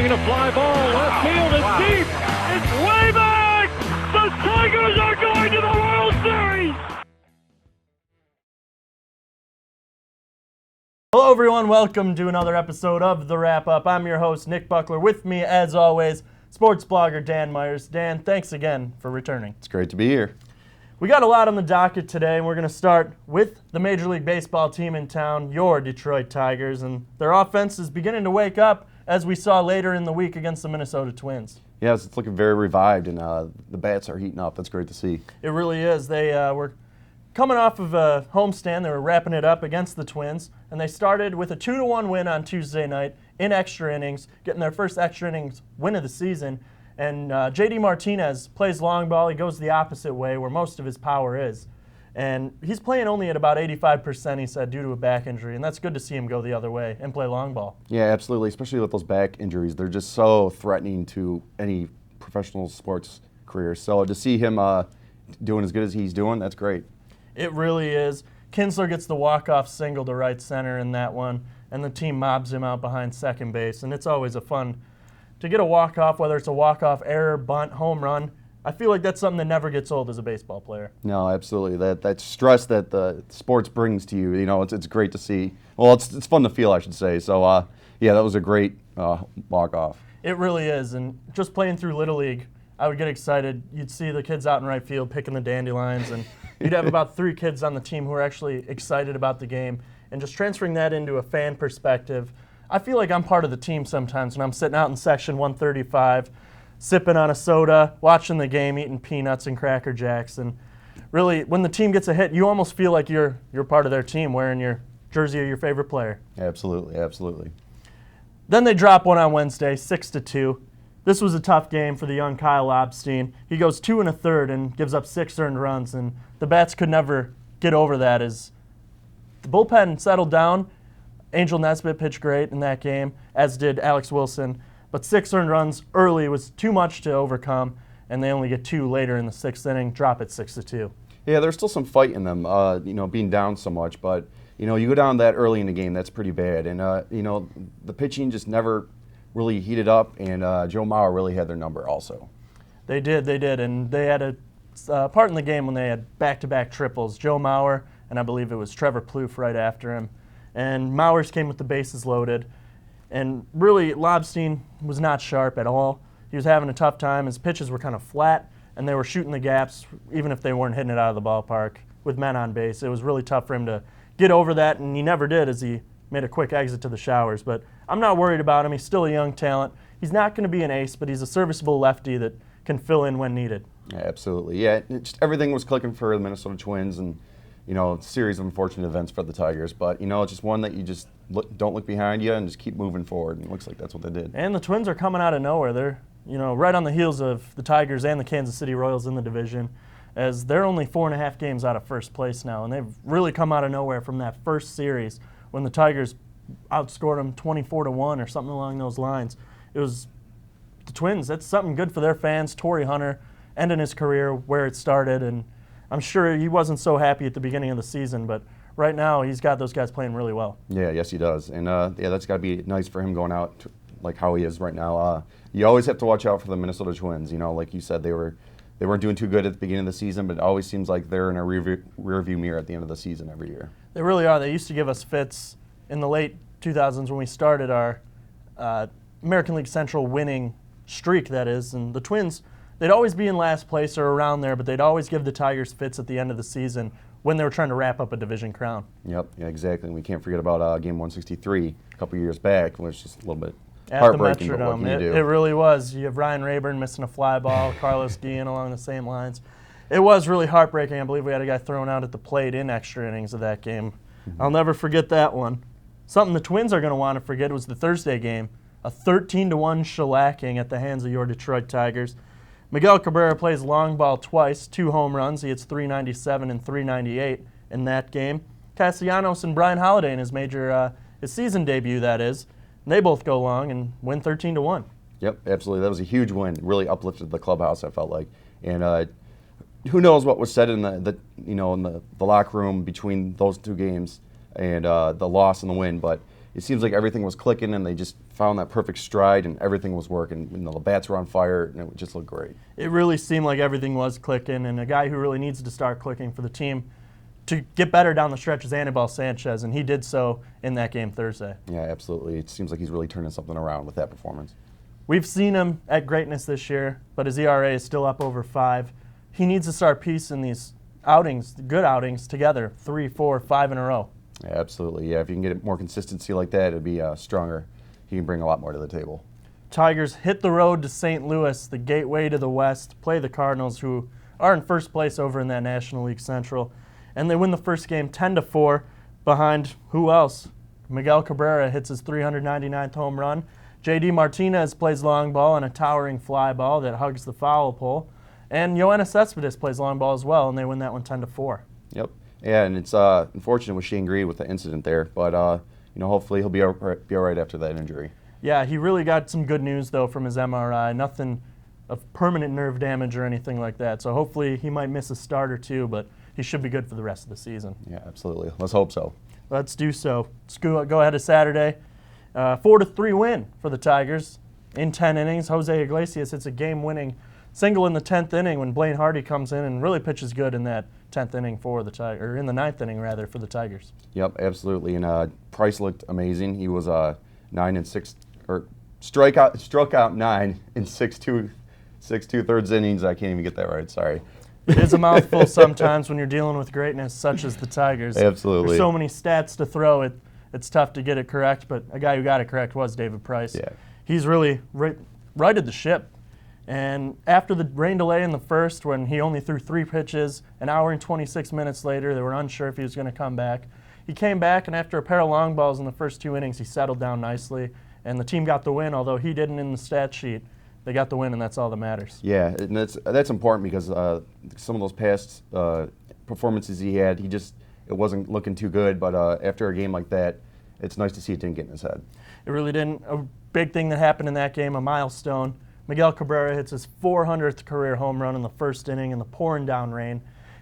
swinging a fly ball. Left field is deep. It's way back. The Tigers are going to the World Series. Hello everyone, welcome to another episode of The Wrap Up. I'm your host, Nick Buckler. With me, as always, sports blogger Dan Myers. Dan, thanks again for returning. It's great to be here. We got a lot on the docket today, and we're going to start with the Major League Baseball team in town, your Detroit Tigers, and their offense is beginning to wake up, as we saw later in the week against the Minnesota Twins. Yes, it's looking very revived, and the bats are heating up. That's great to see. It really is. They were coming off of a homestand. They were wrapping it up against the Twins, and they started with a 2-1 win on Tuesday night in extra innings, getting their first extra innings win of the season. And J.D. Martinez plays long ball. He goes the opposite way where most of his power is. And he's playing only at about 85%, he said, due to a back injury. And that's good to see him go the other way and play long ball. Yeah, absolutely, especially with those back injuries. They're just so threatening to any professional sports career. So to see him doing as good as he's doing, that's great. It really is. Kinsler gets the walk-off single to right center in that one, and the team mobs him out behind second base. And it's always a fun to get a walk-off, whether it's a walk-off, error, bunt, home run. I feel like that's something that never gets old as a baseball player. No, absolutely. That stress that the sports brings to you, it's great to see. Well, it's fun to feel, I should say. So, yeah, that was a great walk-off. It really is. And just playing through Little League, I would get excited. You'd see the kids out in right field picking the dandelions, and you'd have about 3 kids on the team who are actually excited about the game. And just transferring that into a fan perspective, I feel like I'm part of the team sometimes when I'm sitting out in section 135, sipping on a soda, watching the game, eating peanuts and Cracker Jacks. And really, when the team gets a hit, you almost feel like you're part of their team, wearing your jersey of your favorite player. Absolutely, absolutely. Then they drop one on Wednesday, 6-2. This was a tough game for the young Kyle Lobstein. He goes 2 1/3 and gives up 6 earned runs, and the bats could never get over that as the bullpen settled down. Angel Nesbitt pitched great in that game, as did Alex Wilson. But 6 earned runs early was too much to overcome, and they only get 2 later in the 6th inning, drop it 6-2. Yeah, there's still some fight in them, being down so much. But, you go down that early in the game, that's pretty bad. And, the pitching just never really heated up, and Joe Mauer really had their number also. They did. And they had a part in the game when they had back-to-back triples. Joe Mauer, and I believe it was Trevor Plouffe right after him. And Mauer's came with the bases loaded. And really, Lobstein was not sharp at all. He was having a tough time. His pitches were kind of flat, and they were shooting the gaps, even if they weren't hitting it out of the ballpark with men on base. It was really tough for him to get over that, and he never did as he made a quick exit to the showers. But I'm not worried about him. He's still a young talent. He's not going to be an ace, but he's a serviceable lefty that can fill in when needed. Yeah, absolutely. Yeah, just everything was clicking for the Minnesota Twins, and a series of unfortunate events for the Tigers. But, it's just one that you just don't look behind you and just keep moving forward. And it looks like that's what they did. And the Twins are coming out of nowhere. They're, right on the heels of the Tigers and the Kansas City Royals in the division, as they're only 4.5 games out of first place now. And they've really come out of nowhere from that first series when the Tigers outscored them 24-1 or something along those lines. It was the Twins. That's something good for their fans. Torrey Hunter ending his career where it started, and I'm sure he wasn't so happy at the beginning of the season, but right now he's got those guys playing really well. Yeah, yes he does. And that's got to be nice for him going out like how he is right now. You always have to watch out for the Minnesota Twins. Like you said, they weren't doing too good at the beginning of the season, but it always seems like they're in a rearview mirror at the end of the season every year. They really are. They used to give us fits in the late 2000s when we started our American League Central winning streak, that is, and the Twins, they'd always be in last place or around there, but they'd always give the Tigers fits at the end of the season when they were trying to wrap up a division crown. Yep, yeah, exactly. And we can't forget about Game 163 a couple years back, which is just a little bit heartbreaking. At the Metrodome, it really was. You have Ryan Rayburn missing a fly ball, Carlos Guillen along the same lines. It was really heartbreaking. I believe we had a guy thrown out at the plate in extra innings of that game. I'll never forget that one. Something the Twins are going to want to forget was the Thursday game, a 13-1 shellacking at the hands of your Detroit Tigers. Miguel Cabrera plays long ball twice, 2 home runs. He hits .397 and .398 in that game. Castellanos and Brian Holiday in his season debut, that is. And they both go long and win 13-1. Yep, absolutely. That was a huge win. Really uplifted the clubhouse, I felt like. And who knows what was said in the locker room between those two games and the loss and the win. But it seems like everything was clicking, and they just found that perfect stride, and everything was working. You know, the bats were on fire, and it just looked great. It really seemed like everything was clicking, and a guy who really needs to start clicking for the team to get better down the stretch is Anibal Sanchez, and he did so in that game Thursday. Yeah, absolutely. It seems like he's really turning something around with that performance. We've seen him at greatness this year, but his ERA is still up over 5. He needs to start piecing these outings, good outings, together, 3, 4, 5 in a row. Yeah, absolutely. Yeah, if you can get more consistency like that, it'd be stronger. He can bring a lot more to the table. Tigers hit the road to St. Louis, the gateway to the West, play the Cardinals, who are in first place over in that National League Central. And they win the first game 10-4 behind who else? Miguel Cabrera hits his 399th home run. J.D. Martinez plays long ball on a towering fly ball that hugs the foul pole. And Yoenis Cespedes plays long ball as well, and they win that one 10-4. Yep. Yeah, and it's unfortunate with Shane Greed with the incident there, but hopefully he'll be all right after that injury. Yeah, he really got some good news though from his MRI. Nothing of permanent nerve damage or anything like that. So hopefully he might miss a start or two, but he should be good for the rest of the season. Yeah, absolutely. Let's hope so. Let's do so. Let's go ahead to Saturday. 4-3 win for the Tigers in 10 innings. Jose Iglesias hits a game-winning single in the 10th inning when Blaine Hardy comes in and really pitches good in that 10th inning for the Tigers, or in the 9th inning rather, for the Tigers. Yep, absolutely. And Price looked amazing. He was 9 and 6, or struck out 9 in 6 2/3 innings. I can't even get that right. Sorry. It is a mouthful sometimes when you're dealing with greatness such as the Tigers. Absolutely. There's so many stats to throw. It's tough to get it correct, but a guy who got it correct was David Price. Yeah. He's really righted the ship. And after the rain delay in the first, when he only threw 3 pitches, an hour and 26 minutes later, they were unsure if he was going to come back. He came back, and after a pair of long balls in the first 2 innings, he settled down nicely, and the team got the win, although he didn't in the stat sheet. They got the win, and that's all that matters. Yeah, and that's important because some of those past performances he had, it wasn't looking too good, but after a game like that, it's nice to see it didn't get in his head. It really didn't. A big thing that happened in that game, a milestone. Miguel Cabrera hits his 400th career home run in the first inning in the pouring down rain,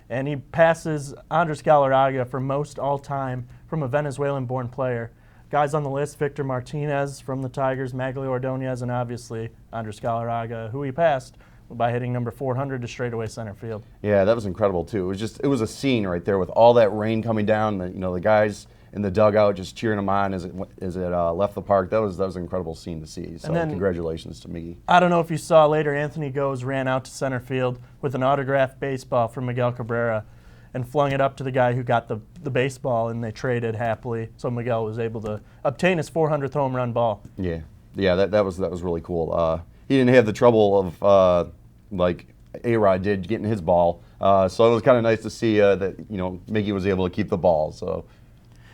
and he passes Andres Galarraga for most all-time from a Venezuelan-born player. Guys on the list, Victor Martinez from the Tigers, Magglio Ordonez, and obviously Andres Galarraga, who he passed by hitting number 400 to straightaway center field. Yeah, that was incredible too. It was a scene right there with all that rain coming down. The guys in the dugout just cheering him on as it left the park. That was an incredible scene to see. So congratulations to Miggy. I don't know if you saw later, Anthony Goes ran out to center field with an autographed baseball from Miguel Cabrera and flung it up to the guy who got the baseball, and they traded happily. So Miguel was able to obtain his 400th home run ball. Yeah, that was really cool. He didn't have the trouble of like A-Rod did getting his ball. So it was kind of nice to see that Miggy was able to keep the ball. So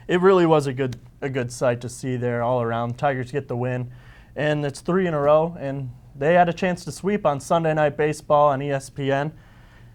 it really was a good sight to see there all around. Tigers get the win, and it's 3 in a row, and they had a chance to sweep on Sunday Night Baseball on ESPN,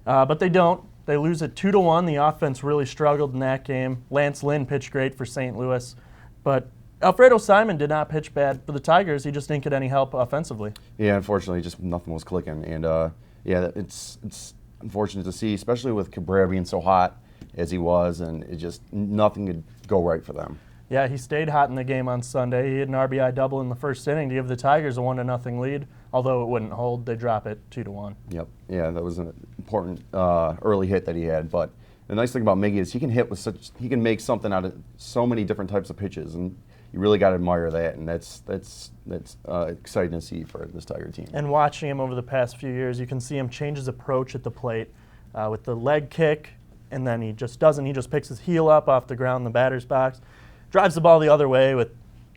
but they don't. They lose it 2-1. The offense really struggled in that game. Lance Lynn pitched great for St. Louis, but Alfredo Simon did not pitch bad for the Tigers. He just didn't get any help offensively. Yeah, unfortunately, just nothing was clicking, and it's unfortunate to see, especially with Cabrera being so hot as he was, and it just nothing could go right for them. Yeah, he stayed hot in the game on Sunday. He had an RBI double in the first inning to give the Tigers a 1-0 lead. Although it wouldn't hold, they drop it 2-1. Yep. Yeah, that was an important early hit that he had. But the nice thing about Miggy is he can make something out of so many different types of pitches, and you really got to admire that. And that's exciting to see for this Tiger team. And watching him over the past few years, you can see him change his approach at the plate with the leg kick, and then he just doesn't. He just picks his heel up off the ground in the batter's box, drives the ball the other way with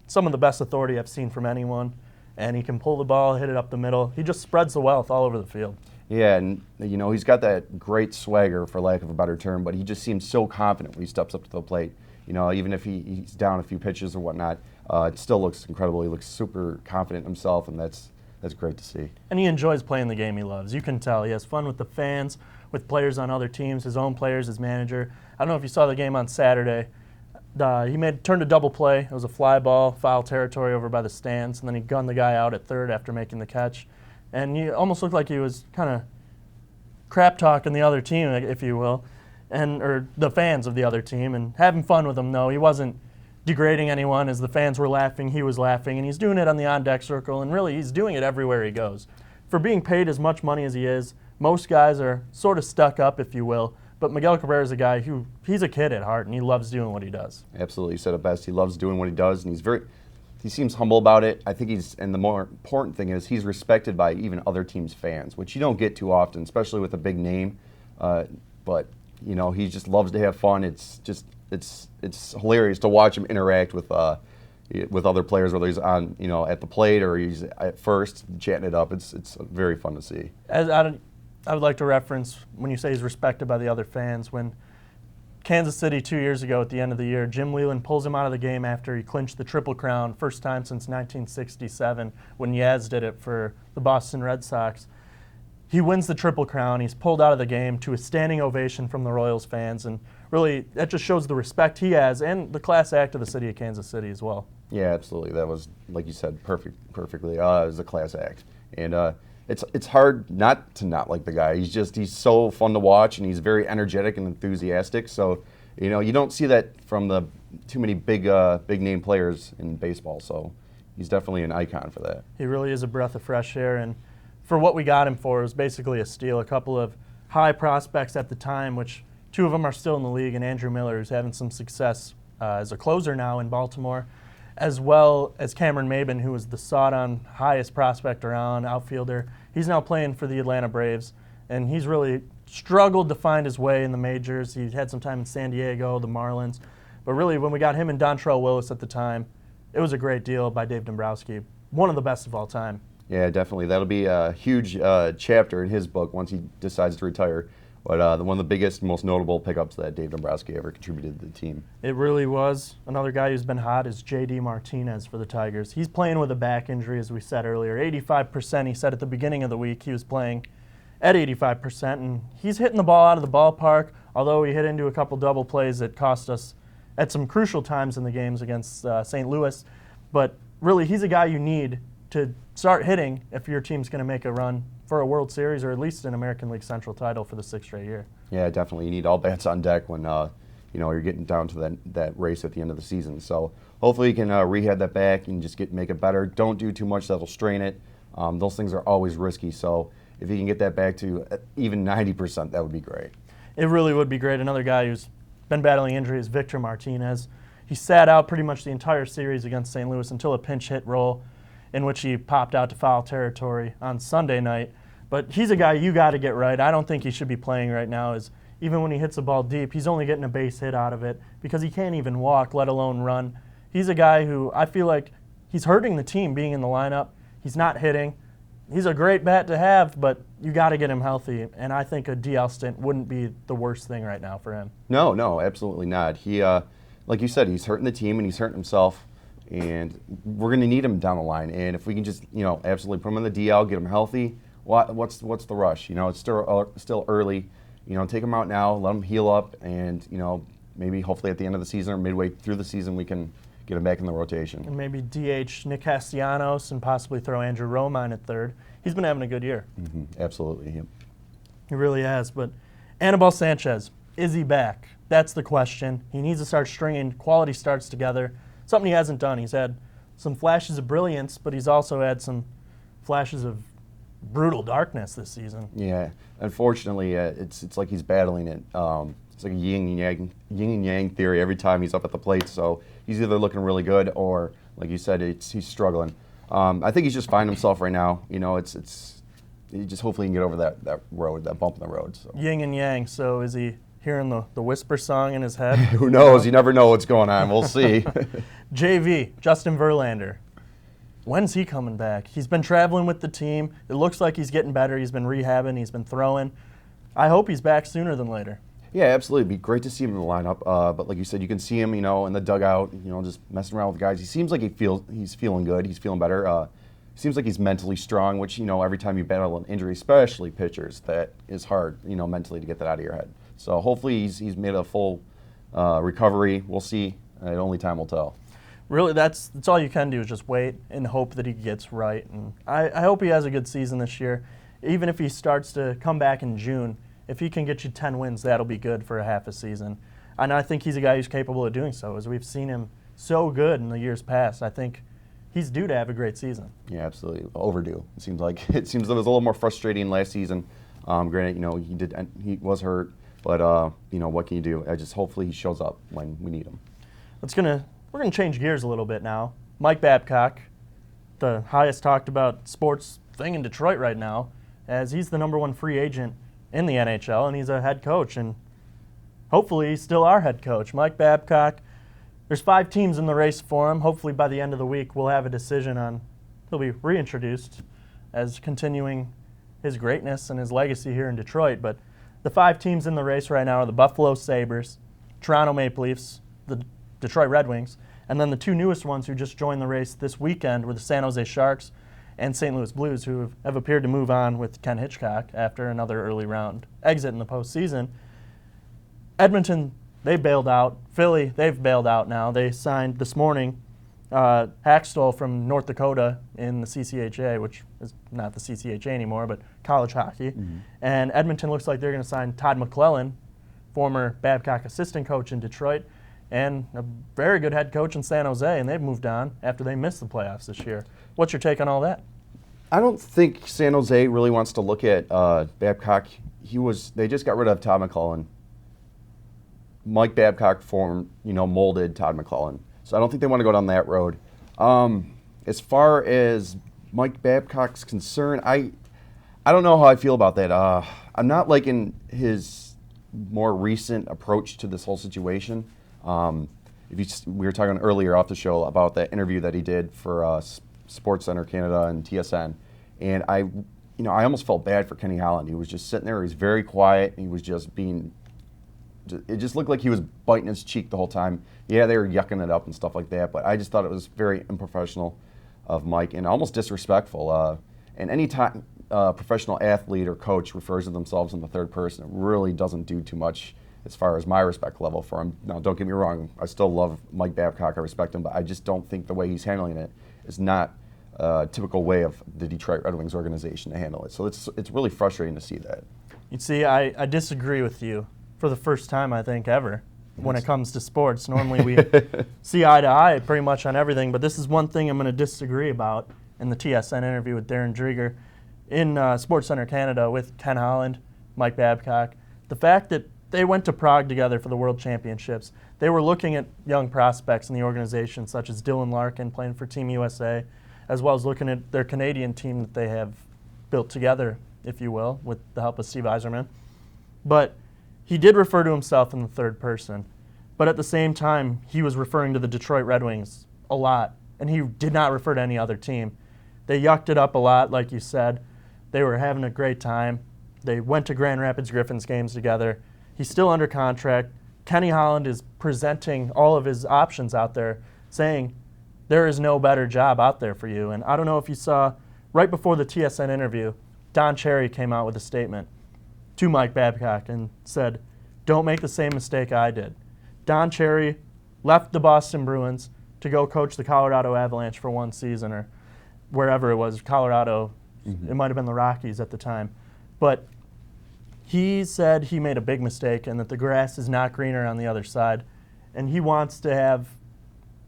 some of the best authority I've seen from anyone. And he can pull the ball, hit it up the middle. He just spreads the wealth all over the field. Yeah, and he's got that great swagger, for lack of a better term, but he just seems so confident when he steps up to the plate. Even if he's down a few pitches or whatnot, it still looks incredible. He looks super confident in himself, and that's great to see. And he enjoys playing the game he loves. You can tell. He has fun with the fans, with players on other teams, his own players, his manager. I don't know if you saw the game on Saturday. He turned a double play. It was a fly ball, foul territory over by the stands, and then he gunned the guy out at third after making the catch. And he almost looked like he was kind of crap talking the other team, if you will, or the fans of the other team, and having fun with them. No, he wasn't degrading anyone. As the fans were laughing, he was laughing, and he's doing it on the on-deck circle, and really he's doing it everywhere he goes. For being paid as much money as he is, most guys are sort of stuck up, if you will, but Miguel Cabrera is a guy who, he's a kid at heart, and he loves doing what he does. Absolutely, you said it best. He loves doing what he does, and he seems humble about it. I think and the more important thing is he's respected by even other teams' fans, which you don't get too often, especially with a big name. But you know, he just loves to have fun. It's hilarious to watch him interact with other players, whether he's on, you know, at the plate or he's at first chatting it up. It's very fun to see. I would like to reference when you say he's respected by the other fans. When Kansas City 2 years ago at the end of the year, Jim Leyland pulls him out of the game after he clinched the Triple Crown, first time since 1967 when Yaz did it for the Boston Red Sox. He wins the Triple Crown. He's pulled out of the game to a standing ovation from the Royals fans, and really that just shows the respect he has and the class act of the city of Kansas City as well. Yeah, absolutely. That was, like you said, perfectly. It was a class act, and it's hard not to not like the guy. He's so fun to watch, and he's very energetic and enthusiastic. So, you know, you don't see that from the too many big name players in baseball. So, he's definitely an icon for that. He really is a breath of fresh air, and for what we got him for, it was basically a steal. A couple of high prospects at the time, which two of them are still in the league, and Andrew Miller, who's having some success as a closer now in Baltimore, as well as Cameron Maben, who was the sought-on highest prospect around, outfielder. He's now playing for the Atlanta Braves, and he's really struggled to find his way in the majors. He had some time in San Diego, the Marlins, but really when we got him and Dontrelle Willis at the time, it was a great deal by Dave Dombrowski, one of the best of all time. Yeah, definitely. That'll be a huge chapter in his book once he decides to retire. But one of the biggest, most notable pickups that Dave Dombrowski ever contributed to the team. It really was. Another guy who's been hot is J.D. Martinez for the Tigers. He's playing with a back injury, as we said earlier. 85%, he said at the beginning of the week he was playing at 85%, and he's hitting the ball out of the ballpark, although he hit into a couple double plays that cost us at some crucial times in the games against St. Louis. But really, he's a guy you need to start hitting if your team's going to make a run for a World Series or at least an American League Central title for the 6th straight year. Yeah, definitely. You need all bats on deck when you're getting down to that race at the end of the season. So hopefully you can rehab that back and just make it better. Don't do too much that'll strain it. Those things are always risky. So if you can get that back to even 90%, that would be great. It really would be great. Another guy who's been battling injury is Victor Martinez. He sat out pretty much the entire series against St. Louis until a pinch hit roll in which he popped out to foul territory on Sunday night. But he's a guy you got to get right. I don't think he should be playing right now, as even when he hits a ball deep, he's only getting a base hit out of it because he can't even walk, let alone run. He's a guy who I feel like he's hurting the team being in the lineup. He's not hitting. He's a great bat to have, but you got to get him healthy, and I think a DL stint wouldn't be the worst thing right now for him. No, absolutely not. He, like you said, he's hurting the team and he's hurting himself, and we're going to need him down the line. And if we can just, absolutely put him in the DL, get him healthy, what's the rush? It's still early. Take him out now, let him heal up, and maybe hopefully at the end of the season or midway through the season we can get him back in the rotation. And maybe DH Nick Castellanos and possibly throw Andrew Romine at third. He's been having a good year. Mm-hmm. Absolutely. Yep. He really has. But Anibal Sanchez, is he back? That's the question. He needs to start stringing quality starts together, something he hasn't done. He's had some flashes of brilliance, but he's also had some flashes of brutal darkness this season. Yeah, unfortunately, it's like he's battling it. It's like a yin and yang theory every time he's up at the plate. So he's either looking really good or, like you said, he's struggling. I think he's just finding himself right now. He just hopefully can get over that road, that bump in the road. So. Yin and yang. So is he hearing the whisper song in his head? Who knows? You never know what's going on. We'll see. JV, Justin Verlander. When's he coming back? He's been traveling with the team. It looks like he's getting better. He's been rehabbing. He's been throwing. I hope he's back sooner than later. Yeah, absolutely. It'd be great to see him in the lineup. But like you said, you can see him, in the dugout, just messing around with guys. He seems like he's feeling good. He's feeling better. Seems like he's mentally strong, which, every time you battle an injury, especially pitchers, that is hard, mentally to get that out of your head. So hopefully he's made a full recovery. We'll see. Only time will tell. Really, that's all you can do is just wait and hope that he gets right. And I hope he has a good season this year. Even if he starts to come back in June, if he can get you 10 wins, that'll be good for a half a season. And I think he's a guy who's capable of doing so, as we've seen him so good in the years past. I think he's due to have a great season. Yeah, absolutely. Overdue. It seems like it was a little more frustrating last season. Granted, he was hurt, but what can you do? Hopefully he shows up when we need him. We're gonna change gears a little bit now. Mike Babcock, the highest talked about sports thing in Detroit right now, as he's the #1 free agent in the NHL, and he's a head coach, and hopefully he's still our head coach. Mike Babcock, there's 5 teams in the race for him. Hopefully by the end of the week we'll have a decision on, he'll be reintroduced as continuing his greatness and his legacy here in Detroit. But the 5 teams in the race right now are the Buffalo Sabres, Toronto Maple Leafs, the Detroit Red Wings, and then the 2 newest ones who just joined the race this weekend were the San Jose Sharks and St. Louis Blues, who have appeared to move on with Ken Hitchcock after another early round exit in the postseason. Edmonton, they bailed out. Philly, they've bailed out now. They signed this morning Hackstall from North Dakota in the CCHA, which is not the CCHA anymore, but college hockey. Mm-hmm. And Edmonton looks like they're going to sign Todd McClellan, former Babcock assistant coach in Detroit, and a very good head coach in San Jose, and they've moved on after they missed the playoffs this year. What's your take on all that? I don't think San Jose really wants to look at Babcock. They just got rid of Todd McClellan. Mike Babcock molded Todd McClellan. So I don't think they want to go down that road. As far as Mike Babcock's concerned, I don't know how I feel about that. I'm not liking his more recent approach to this whole situation. We were talking earlier off the show about that interview that he did for SportsCenter Canada and TSN, and I almost felt bad for Kenny Holland. He was just sitting there. He was very quiet. He was just being. It just looked like he was biting his cheek the whole time. Yeah, they were yucking it up and stuff like that, but I just thought it was very unprofessional of Mike and almost disrespectful. And any time a professional athlete or coach refers to themselves in the third person, it really doesn't do too much as far as my respect level for him. Now, don't get me wrong. I still love Mike Babcock. I respect him, but I just don't think the way he's handling it is not a typical way of the Detroit Red Wings organization to handle it. So it's really frustrating to see that. You see, I disagree with you. For the first time, I think, ever, when it comes to sports. Normally we see eye to eye pretty much on everything, but this is one thing I'm going to disagree about in the TSN interview with Darren Dreger in SportsCenter Canada with Ken Holland, Mike Babcock. The fact that they went to Prague together for the World Championships, they were looking at young prospects in the organization, such as Dylan Larkin playing for Team USA, as well as looking at their Canadian team that they have built together, if you will, with the help of Steve Yzerman. But he did refer to himself in the third person, but at the same time, he was referring to the Detroit Red Wings a lot, and he did not refer to any other team. They yucked it up a lot, like you said. They were having a great time. They went to Grand Rapids Griffins games together. He's still under contract. Kenny Holland is presenting all of his options out there, saying there is no better job out there for you. And I don't know if you saw, right before the TSN interview, Don Cherry came out with a statement to Mike Babcock and said, don't make the same mistake I did. Don Cherry left the Boston Bruins to go coach the Colorado Avalanche for one season, or wherever it was, Colorado. Mm-hmm. It might have been the Rockies at the time. But he said he made a big mistake and that the grass is not greener on the other side. And he wants to have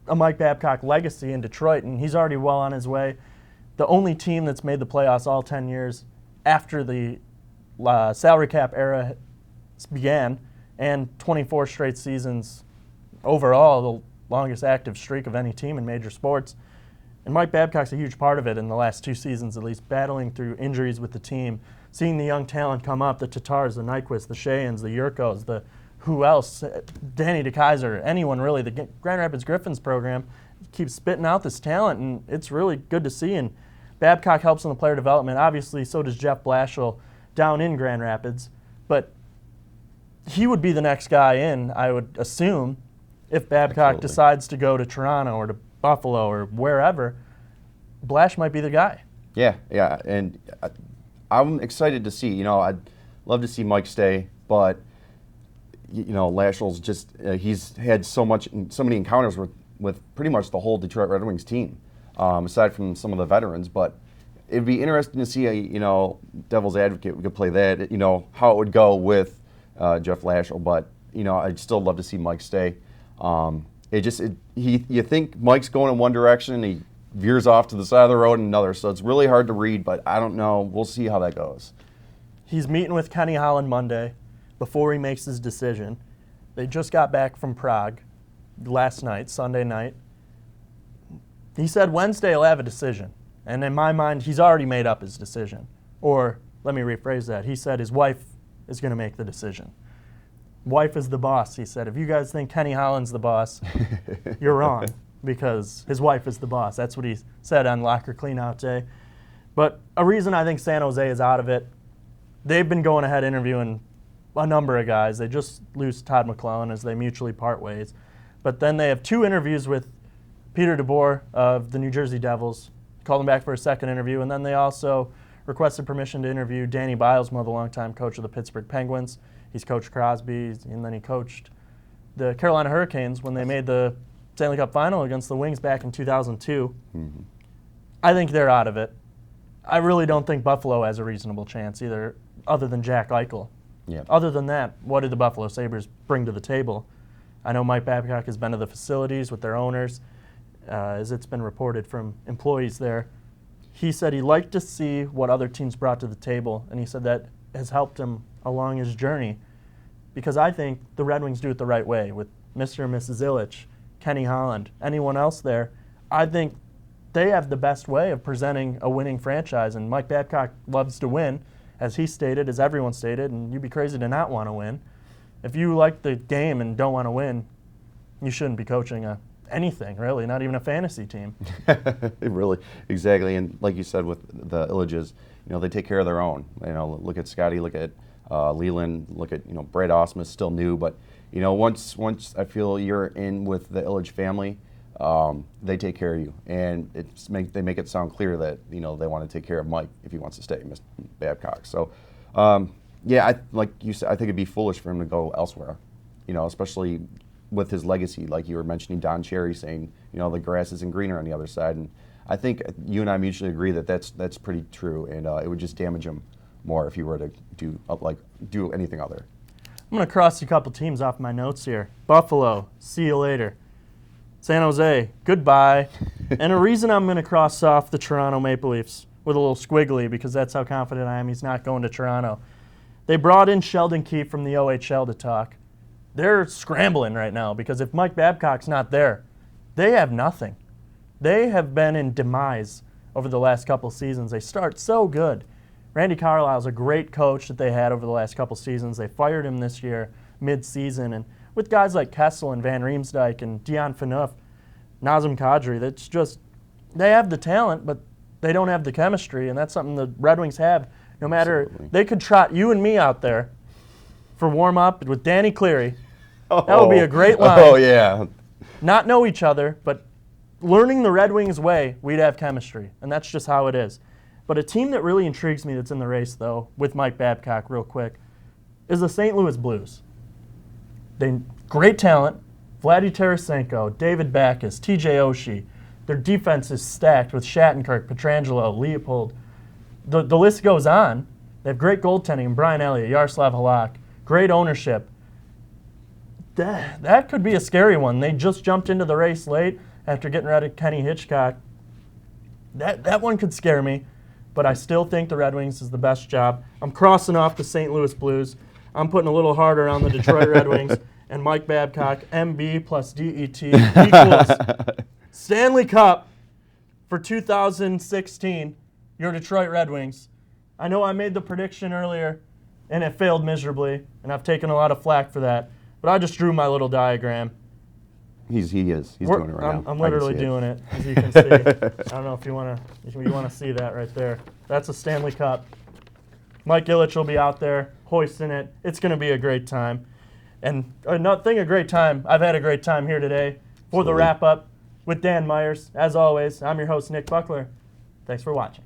a Mike Babcock legacy in Detroit, and he's already well on his way. The only team that's made the playoffs all 10 years after the salary cap era began, and 24 straight seasons overall, the longest active streak of any team in major sports. And Mike Babcock's a huge part of it in the last 2 seasons, at least, battling through injuries with the team, seeing the young talent come up, the Tatars, the Nyquist, the Shayans, the Yurkos, the who else, Danny DeKaiser, anyone really. The Grand Rapids Griffins program keeps spitting out this talent, and it's really good to see. And Babcock helps in the player development. Obviously, so does Jeff Blashill down in Grand Rapids, but he would be the next guy in, I would assume, if Babcock decides to go to Toronto or to Buffalo or wherever. Blash might be the guy. Yeah, and I'm excited to see. I'd love to see Mike stay, but Lashill's just he's had so many encounters with pretty much the whole Detroit Red Wings team, aside from some of the veterans, but. It'd be interesting to see, devil's advocate, we could play that, how it would go with Jeff Blashill. But, I'd still love to see Mike stay. you think Mike's going in one direction, and he veers off to the side of the road in another. So it's really hard to read, but I don't know. We'll see how that goes. He's meeting with Kenny Holland Monday before he makes his decision. They just got back from Prague last night, Sunday night. He said Wednesday he'll have a decision. And in my mind, he's already made up his decision. Or let me rephrase that. He said his wife is going to make the decision. Wife is the boss, he said. If you guys think Kenny Holland's the boss, you're wrong, because his wife is the boss. That's what he said on Locker Cleanout Day. But a reason I think San Jose is out of it, they've been going ahead interviewing a number of guys. They just lose Todd McClellan as they mutually part ways. But then they have 2 interviews with Peter DeBoer of the New Jersey Devils, called him back for a second interview, and then they also requested permission to interview Danny Bilesma, the longtime coach of the Pittsburgh Penguins. He's coached Crosby, and then he coached the Carolina Hurricanes when they made the Stanley Cup Final against the Wings back in 2002. Mm-hmm. I think they're out of it. I really don't think Buffalo has a reasonable chance either, other than Jack Eichel. Yeah. Other than that, what did the Buffalo Sabres bring to the table? I know Mike Babcock has been to the facilities with their owners, as it's been reported from employees there. He said he liked to see what other teams brought to the table, and he said that has helped him along his journey, because I think the Red Wings do it the right way with Mr. and Mrs. Ilitch, Kenny Holland, anyone else there. I think they have the best way of presenting a winning franchise, and Mike Babcock loves to win, as he stated, as everyone stated, and you'd be crazy to not want to win. If you like the game and don't want to win, you shouldn't be coaching anything, really, not even a fantasy team. Really, exactly. And like you said with the Ilitches, they take care of their own. Look at Scotty, look at Leland, look at, Brad Ausmus, still new, but, once I feel you're in with the Ilitch family, they take care of you. And they make it sound clear that, they want to take care of Mike if he wants to stay, Mr. Babcock. So, like you said, I think it'd be foolish for him to go elsewhere, especially with his legacy, like you were mentioning Don Cherry saying, the grass isn't greener on the other side. And I think you and I mutually agree that that's pretty true, and it would just damage him more if he were to do anything other. I'm going to cross a couple teams off my notes here. Buffalo, see you later. San Jose, goodbye. And a reason I'm going to cross off the Toronto Maple Leafs with a little squiggly, because that's how confident I am he's not going to Toronto. They brought in Sheldon Keefe from the OHL to talk. They're scrambling right now, because if Mike Babcock's not there, they have nothing. They have been in demise over the last couple seasons. They start so good. Randy Carlisle's a great coach that they had over the last couple seasons. They fired him this year, mid-season. And with guys like Kessel and Van Riemsdyk and Dion Phaneuf, Nazem Kadri, that's just, they have the talent, but they don't have the chemistry, and that's something the Red Wings have. No matter, they could trot you and me out there for warm-up with Danny Cleary. That would be a great line. Oh, yeah. Not know each other, but learning the Red Wings way, we'd have chemistry, and that's just how it is. But a team that really intrigues me that's in the race, though, with Mike Babcock real quick, is the St. Louis Blues. Great talent, Vladdy Tarasenko, David Backes, TJ Oshie. Their defense is stacked with Shattenkirk, Pietrangelo, Leopold. The list goes on. They have great goaltending in Brian Elliott, Yaroslav Halak, great ownership. That could be a scary one. They just jumped into the race late after getting rid of Kenny Hitchcock. That one could scare me, but I still think the Red Wings is the best job. I'm crossing off the St. Louis Blues. I'm putting a little harder on the Detroit Red Wings, and Mike Babcock, MB plus DET equals Stanley Cup for 2016, your Detroit Red Wings. I know I made the prediction earlier, and it failed miserably, and I've taken a lot of flack for that, but I just drew my little diagram. He's doing it right now. I'm literally doing it, as you can see. I don't know if you want to see that right there. That's a Stanley Cup. Mike Ilitch will be out there hoisting it. It's going to be a great time. And another a great time. I've had a great time here today for the wrap-up with Dan Myers. As always, I'm your host, Nick Buckler. Thanks for watching.